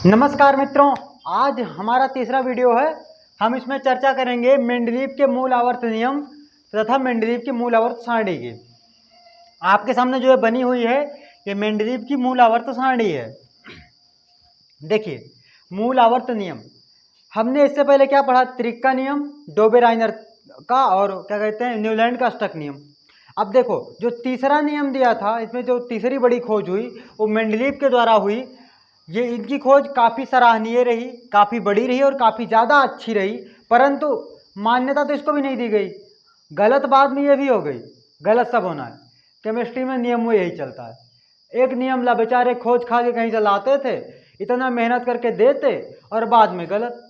नमस्कार मित्रों, आज हमारा तीसरा वीडियो है। हम इसमें चर्चा करेंगे मेंडलीव के मूल आवर्त नियम तथा मेंडलीव की मूल आवर्त सारणी की। आपके सामने जो है बनी हुई है, ये मेंडलीव की मूल आवर्त सारणी है। देखिए, मूल आवर्त नियम हमने इससे पहले क्या पढ़ा? त्रिक का नियम, डोबेराइनर का, और क्या कहते हैं, न्यूलैंड का स्टक नियम। अब देखो, जो तीसरा नियम दिया था, इसमें जो तीसरी बड़ी खोज हुई वो मेंडलीव के द्वारा हुई। ये इनकी खोज काफ़ी सराहनीय रही, काफ़ी बड़ी रही और काफ़ी ज़्यादा अच्छी रही, परंतु मान्यता तो इसको भी नहीं दी गई। गलत बाद में ये भी हो गई, गलत सब होना है। केमिस्ट्री में नियम में यही चलता है। एक नियम ला बेचारे खोज खा के कहीं से लाते थे, इतना मेहनत करके देते और बाद में गलत,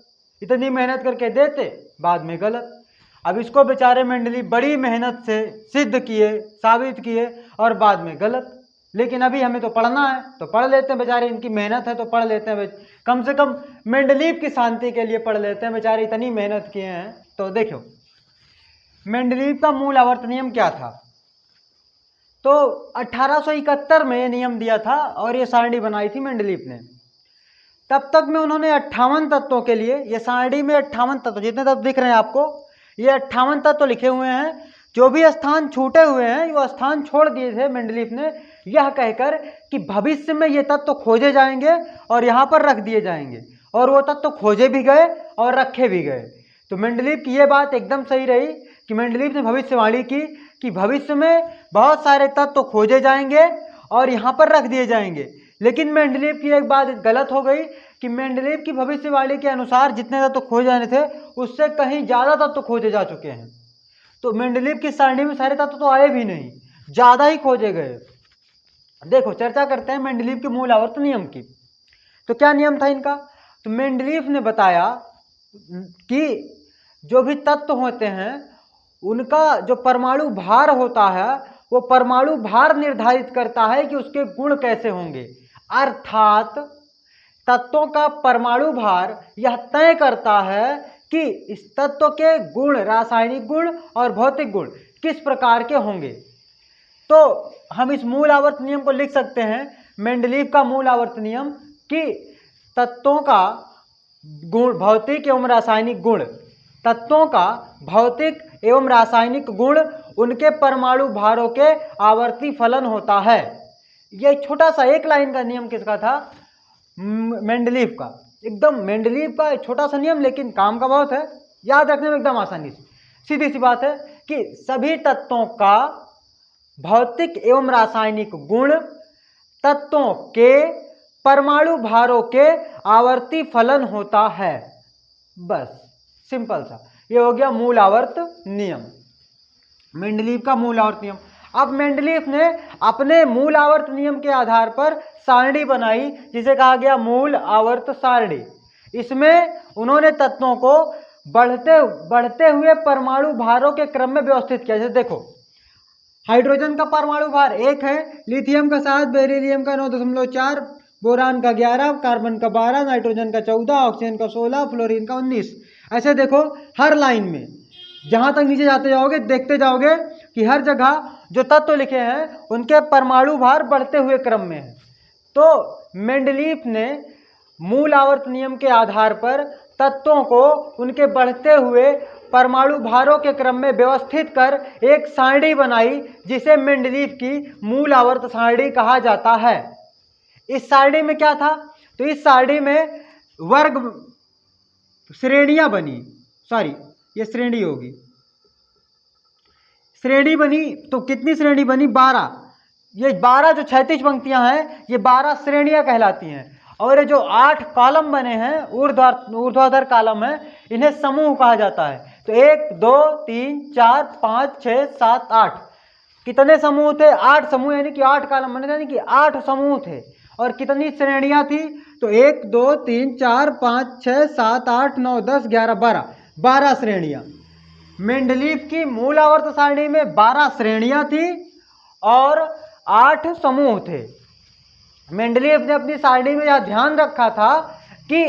इतनी मेहनत करके देते बाद में गलत। अब इसको बेचारे मेंडलीव बड़ी मेहनत से सिद्ध किए, साबित किए और बाद में गलत। लेकिन अभी हमें तो पढ़ना है तो पढ़ लेते हैं, बेचारे इनकी मेहनत है तो पढ़ लेते हैं। कम से कम मेंडलीव की शांति के लिए पढ़ लेते हैं, बेचारे इतनी मेहनत किए हैं। तो देखो, मेंडलीव का मूल आवर्त नियम क्या था? तो 1871 में ये नियम दिया था और ये सारणी बनाई थी मेंडलीव ने। तब तक में उन्होंने 58 तत्वों के लिए, ये सारणी में 58 तत्व, जितने तत्व दिख रहे हैं आपको, ये 58 तत्व लिखे हुए हैं। जो भी स्थान छूटे हुए हैं वो स्थान छोड़ दिए थे मेंडलीव ने, यह कहकर कि भविष्य में ये तत्व खोजे जाएंगे और यहाँ पर रख दिए जाएंगे। और वो तत्व खोजे भी गए और रखे भी गए। तो मेंडलीव की ये बात एकदम सही रही कि मेंडलीव ने भविष्यवाणी की कि भविष्य में बहुत सारे तत्व खोजे जाएंगे और यहाँ पर रख दिए जाएंगे। लेकिन मेंडलीव की एक बात गलत हो गई कि मेंडलीव की भविष्यवाणी के अनुसार जितने तत्व खोजे जाने थे उससे कहीं ज़्यादा तत्व खोजे जा चुके हैं। तो मेंडलीव की सारणी में सारे तत्व तो आए भी नहीं, ज़्यादा ही खोजे गए। देखो, चर्चा करते हैं मेंडलीव के मूल आवर्त नियम की। तो क्या नियम था इनका? तो मेंडलीव ने बताया कि जो भी तत्व होते हैं उनका जो परमाणु भार होता है वो परमाणु भार निर्धारित करता है कि उसके गुण कैसे होंगे। अर्थात तत्वों का परमाणु भार यह तय करता है कि इस तत्व के गुण, रासायनिक गुण और भौतिक गुण किस प्रकार के होंगे। तो हम इस मूल आवर्त नियम को लिख सकते हैं, मेंडलीव का मूल आवर्त नियम, कि तत्वों का गुण, भौतिक एवं रासायनिक गुण, तत्वों का भौतिक एवं रासायनिक गुण उनके परमाणु भारों के आवर्ती फलन होता है। ये छोटा सा एक लाइन का नियम किसका था? मेंडलीव का। एकदम मेंडलीव का छोटा सा नियम, लेकिन काम का बहुत है, याद रखने में एकदम आसानी से। सीधी सी बात है कि सभी तत्वों का भौतिक एवं रासायनिक गुण तत्वों के परमाणु भारों के आवर्ती फलन होता है। बस सिंपल सा, ये हो गया मूल आवर्त नियम, मेंडलीव का मूल आवर्त नियम। अब मेंडलीव ने अपने मूल आवर्त नियम के आधार पर सारणी बनाई जिसे कहा गया मूल आवर्त सारणी। इसमें उन्होंने तत्वों को बढ़ते हुए परमाणु भारों के क्रम में व्यवस्थित किया। जैसे देखो, हाइड्रोजन का परमाणु भार 1 है, लिथियम का 7, बेरिलियम का 9.4, बोरान का 11, कार्बन का 12, नाइट्रोजन का 14, ऑक्सीजन का 16, फ्लोरीन का 19। ऐसे देखो, हर लाइन में जहां तक नीचे जाते जाओगे देखते जाओगे कि हर जगह जो तत्व लिखे हैं उनके परमाणु भार बढ़ते हुए क्रम में है। तो मेंडलीव ने मूल आवर्त नियम के आधार पर तत्वों को उनके बढ़ते हुए परमाणु भारों के क्रम में व्यवस्थित कर एक सारणी बनाई जिसे मेंडलीव की मूल आवर्त सारणी कहा जाता है। इस सारणी में क्या था? तो इस सारणी में वर्ग श्रेणियां बनी, सॉरी ये श्रेणी होगी, श्रेणी बनी। तो कितनी श्रेणी बनी? 12। ये 12 जो 36 पंक्तियां हैं ये 12 श्रेणियां कहलाती हैं। और ये जो 8 कॉलम बने हैं, ऊर्ध्वाधर कॉलम है, इन्हें समूह कहा जाता है। तो 1 2 3 4 5 6 7 8 कितने समूह थे? 8 समूह, यानी कि 8 कॉलम बने थे, यानी कि 8 समूह थे। और कितनी श्रेणियां थी? तो 1 2 3 4 5 6 7 8 9 10 11 12, 12 श्रेणियां। मेंडलीव की मूल आवर्त सारणी में 12 श्रेणियां थी और 8 समूह थे। मेंडलीव ने अपनी सारणी में यह ध्यान रखा था कि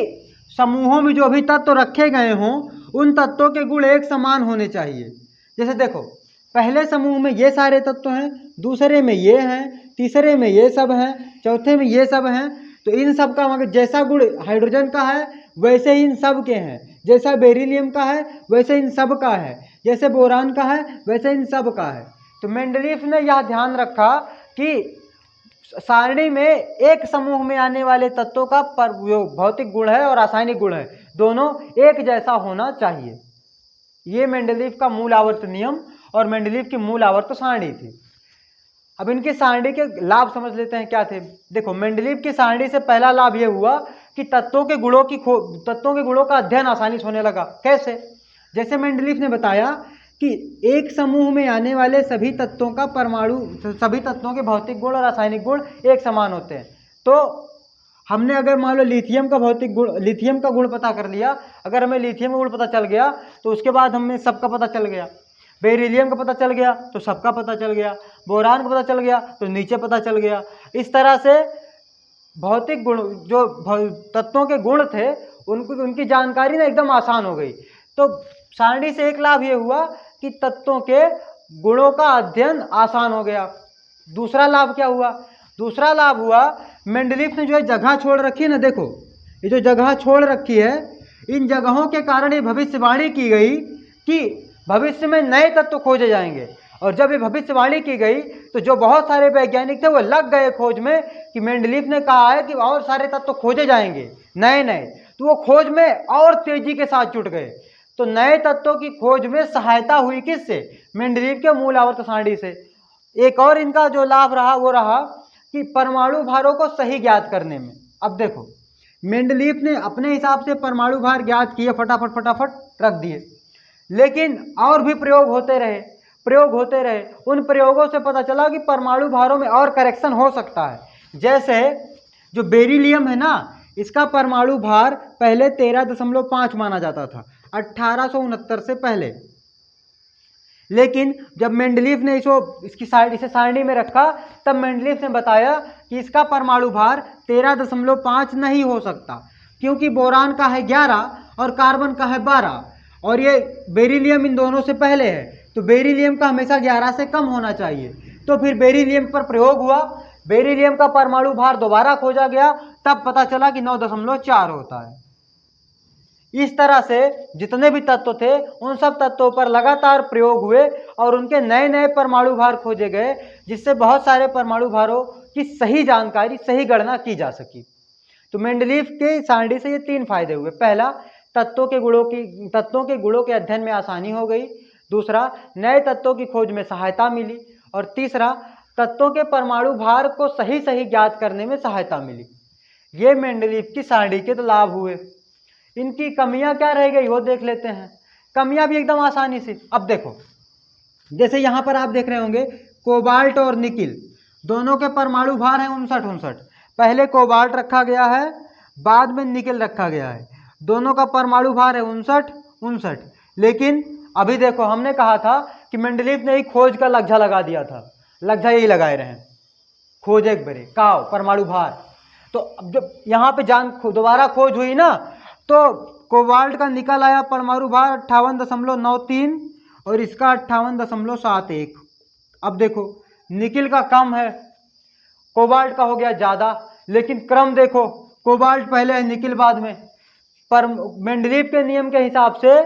समूहों में जो भी तत्व रखे गए हों उन तत्वों के गुण एक समान होने चाहिए। जैसे देखो, पहले समूह में ये सारे तत्व हैं, दूसरे में ये हैं, तीसरे में ये सब हैं, चौथे में ये सब हैं। तो इन सब का मगर जैसा गुण हाइड्रोजन का है वैसे ही इन सब के हैं, जैसा बेरिलियम का है वैसे इन सब का है, जैसे बोरान का है वैसे इन सब का है। तो मेंडलीफ ने यह ध्यान रखा कि सारणी में एक समूह में आने वाले तत्वों का जो भौतिक गुण है और रासायनिक गुण है दोनों एक जैसा होना चाहिए। ये मेंडलीफ का मूल आवर्त नियम और मेंडलीफ की मूल आवर्त सारणी थी। अब इनकी सारणी के लाभ समझ लेते हैं क्या थे। देखो, मेंडलीफ की सारणी से पहला लाभ यह हुआ कि तत्वों के गुणों का अध्ययन आसानी से होने लगा। कैसे? जैसे मेंडलीफ ने बताया कि एक समूह में आने वाले सभी तत्वों के भौतिक गुण और रासायनिक गुण एक समान होते हैं। तो हमने अगर मान लो लिथियम का गुण पता कर लिया, अगर हमें लिथियम का गुण पता चल गया तो उसके बाद हमें सबका पता चल गया। बेरिलियम का पता चल गया तो सबका पता चल गया, बोरान का पता चल गया तो नीचे पता चल गया। इस तरह से भौतिक गुण जो तत्वों के गुण थे उनकी जानकारी ना एकदम आसान हो गई। तो सारणी से एक लाभ ये हुआ कि तत्वों के गुणों का अध्ययन आसान हो गया। दूसरा लाभ क्या हुआ? दूसरा लाभ हुआ मेंडलीफ ने जो जगह छोड़ रखी है ना, देखो ये जो जगह छोड़ रखी है, इन जगहों के कारण ये भविष्यवाणी की गई कि भविष्य में नए तत्व खोजे जाएंगे। और जब ये भविष्यवाणी की गई तो जो बहुत सारे वैज्ञानिक थे वो लग गए खोज में कि मेंडलीफ ने कहा है कि और सारे तत्व खोजे जाएंगे नए नए, तो वो खोज में और तेजी के साथ जुट गए। तो नए तत्वों की खोज में सहायता हुई किससे? मेंडलीफ के मूल आवर्त सारणी से। एक और इनका जो लाभ रहा वो रहा कि परमाणु भारों को सही ज्ञात करने में। अब देखो, मेंडलीफ ने अपने हिसाब से परमाणु भार ज्ञात किए, फटाफट रख दिए, लेकिन और भी प्रयोग होते रहे। उन प्रयोगों से पता चला कि परमाणु भारों में और करेक्शन हो सकता है। जैसे जो बेरिलियम है ना, इसका परमाणु भार पहले 13.5 माना जाता था 1869 से पहले, लेकिन जब मेंडलीफ ने इसे सारणी में रखा तब मेंडलीफ ने बताया कि इसका परमाणु भार 13.5 नहीं हो सकता, क्योंकि बोरान का है 11 और कार्बन का है 12 और ये बेरिलियम इन दोनों से पहले है, तो बेरिलियम का हमेशा 11 से कम होना चाहिए। तो फिर बेरिलियम पर प्रयोग हुआ, बेरिलियम का परमाणु भार दोबारा खोजा गया, तब पता चला कि 9.4 होता है। इस तरह से जितने भी तत्व थे उन सब तत्वों पर लगातार प्रयोग हुए और उनके नए नए परमाणु भार खोजे गए, जिससे बहुत सारे परमाणु भारों की सही जानकारी, सही गणना की जा सकी। तो मेंडलीफ के सारणी से ये 3 फायदे हुए। पहला, तत्वों के गुणों के अध्ययन में आसानी हो गई। दूसरा, नए तत्वों की खोज में सहायता मिली। और तीसरा, तत्वों के परमाणु भार को सही ज्ञात करने में सहायता मिली। ये मेंडलीफ की सारणी के तो लाभ हुए। इनकी कमियां क्या रह गई वो देख लेते हैं। कमियां भी एकदम आसानी से। अब देखो, जैसे यहां पर आप देख रहे होंगे कोबाल्ट और निकिल दोनों के परमाणु भार हैं 59। पहले कोबाल्ट रखा गया है, बाद में निकिल रखा गया है। दोनों का परमाणु भार है 59। लेकिन अभी देखो, हमने कहा था कि मेंडलीफ ने ही खोज का लग्झा लगा दिया था, लग्झा यही लगाए रहे, खोज एक बरे काव परमाणु भार। तो अब जब यहाँ पे दोबारा खोज हुई ना, तो कोबाल्ट का निकल आया परमाणु भार 58.93 और इसका 58.71। अब देखो, निकिल का कम है, कोबाल्ट का हो गया ज़्यादा, लेकिन क्रम देखो, कोबाल्ट पहले है निकिल बाद में। पर मेंडलीफ के नियम के हिसाब से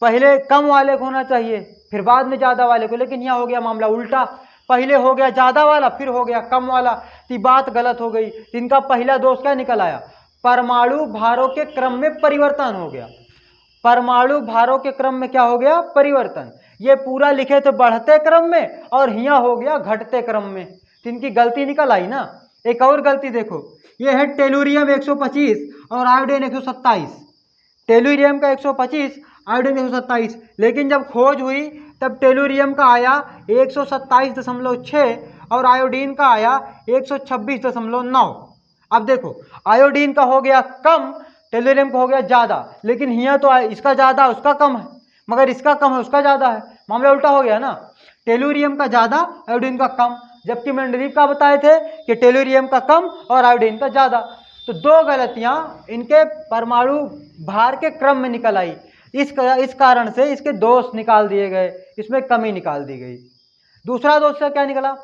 पहले कम वाले को होना चाहिए, फिर बाद में ज़्यादा वाले को, लेकिन यहाँ हो गया मामला उल्टा, पहले हो गया ज़्यादा वाला फिर हो गया कम वाला। तो बात गलत हो गई। इनका पहला दोष क्या निकल आया? परमाणु भारों के क्रम में परिवर्तन हो गया। परमाणु भारों के क्रम में क्या हो गया? परिवर्तन। ये पूरा लिखे थे बढ़ते क्रम में और यहाँ हो गया घटते क्रम में। तो इनकी गलती निकल आई ना। एक और गलती देखो, ये है टेलुरियम 125 और आयोडीन 127। टेलुरियम का 125, आयोडीन 127, लेकिन जब खोज हुई तब टेलुरियम का आया 127.6 और आयोडीन का आया 126.9। अब देखो, आयोडीन का हो गया कम, टेलुरियम का हो गया ज़्यादा, लेकिन यहाँ तो इसका ज़्यादा उसका कम है, मगर इसका कम है उसका ज़्यादा है। मामला उल्टा हो गया ना, टेलुरियम का ज़्यादा आयोडीन का कम, जबकि मेंडलीफ का बताए थे कि टेलुरियम का कम और आयोडीन का ज़्यादा। तो 2 गलतियाँ इनके परमाणु भार के क्रम में निकल आई। इस कारण से इसके दोष निकाल दिए गए, इसमें कमी निकाल दी गई। दूसरा दोष क्या निकला?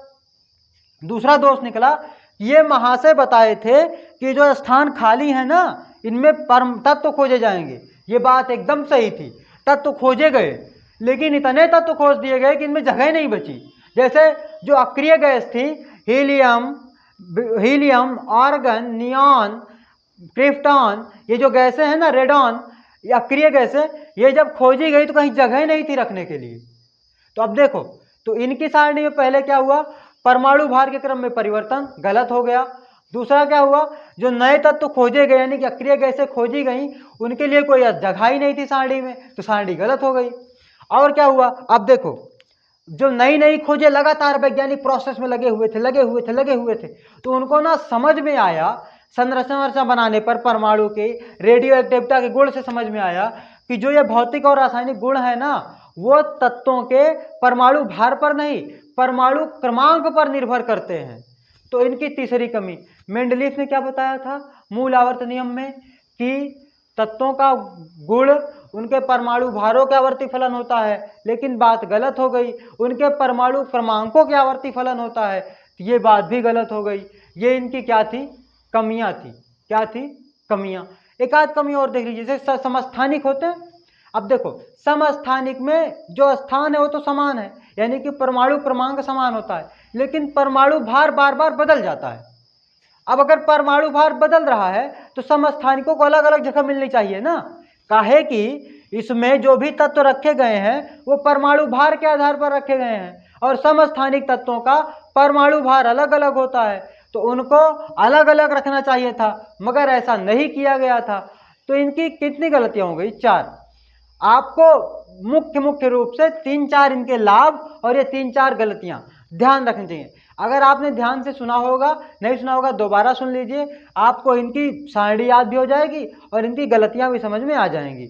दूसरा दोष निकला ये महाशय बताए थे कि जो स्थान खाली है ना, इनमें परम तत्व खोजे जाएंगे। ये बात एकदम सही थी, तत्व खोजे गए, लेकिन इतने तत्व खोज दिए गए कि इनमें जगह नहीं बची। जैसे जो अक्रिय गैस थी, हीलियम, आर्गन, नियॉन, क्रिप्टॉन, ये जो गैसें हैं ना, रेडॉन, ये अक्रिय गैसें, ये जब खोजी गई तो कहीं जगह नहीं थी रखने के लिए। तो अब देखो, तो इनकी सारणी में पहले क्या हुआ, परमाणु भार के क्रम में परिवर्तन, गलत हो गया। दूसरा क्या हुआ, जो नए तत्व खोजे गए यानी कि अक्रिय गैसें खोजी गई, उनके लिए कोई जगह ही नहीं थी सारणी में, तो सारणी गलत हो गई। और क्या हुआ, अब देखो, जो नई नई खोजें लगातार वैज्ञानिक प्रोसेस में लगे हुए थे, तो उनको ना समझ में आया, संरचना बनाने पर परमाणु के रेडियो एक्टिविटी के गुण से समझ में आया कि जो ये भौतिक और रासायनिक गुण है ना, वो तत्वों के परमाणु भार पर नहीं, परमाणु क्रमांक पर निर्भर करते हैं। तो इनकी तीसरी कमी, मेंडलीफ ने क्या बताया था मूल आवर्त नियम में, कि तत्वों का गुण उनके परमाणु भारों के आवर्ती फलन होता है, लेकिन बात गलत हो गई, उनके परमाणु क्रमांकों के आवर्ती फलन होता है, ये बात भी गलत हो गई। ये इनकी क्या थी, कमियां थी। क्या थी, कमियां। एक आध कमी और देख लीजिए, जैसे समस्थानिक होते हैं। अब देखो, समस्थानिक में जो स्थान है वो तो समान है, यानी कि परमाणु क्रमांक समान होता है, लेकिन परमाणु भार बार बार बदल जाता है। अब अगर परमाणु भार बदल रहा है तो समस्थानिकों को अलग अलग जगह मिलनी चाहिए ना, काहे कि इसमें जो भी तत्व रखे गए हैं वो परमाणु भार के आधार पर रखे गए हैं, और समस्थानिक तत्वों का परमाणु भार अलग अलग होता है, तो उनको अलग अलग रखना चाहिए था, मगर ऐसा नहीं किया गया था। तो इनकी कितनी गलतियां हो गई, 4। आपको मुख्य रूप से 3-4 इनके लाभ और ये 3-4 गलतियां ध्यान रखनी चाहिए। अगर आपने ध्यान से सुना होगा, नहीं सुना होगा दोबारा सुन लीजिए, आपको इनकी सारणी याद भी हो जाएगी और इनकी गलतियां भी समझ में आ जाएंगी।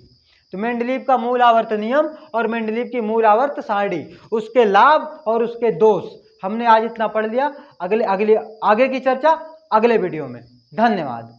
तो मेंडलीव का मूल आवर्त नियम और मेंडलीव की मूल आवर्त सारणी, उसके लाभ और उसके दोष, हमने आज इतना पढ़ लिया। आगे की चर्चा अगले वीडियो में। धन्यवाद।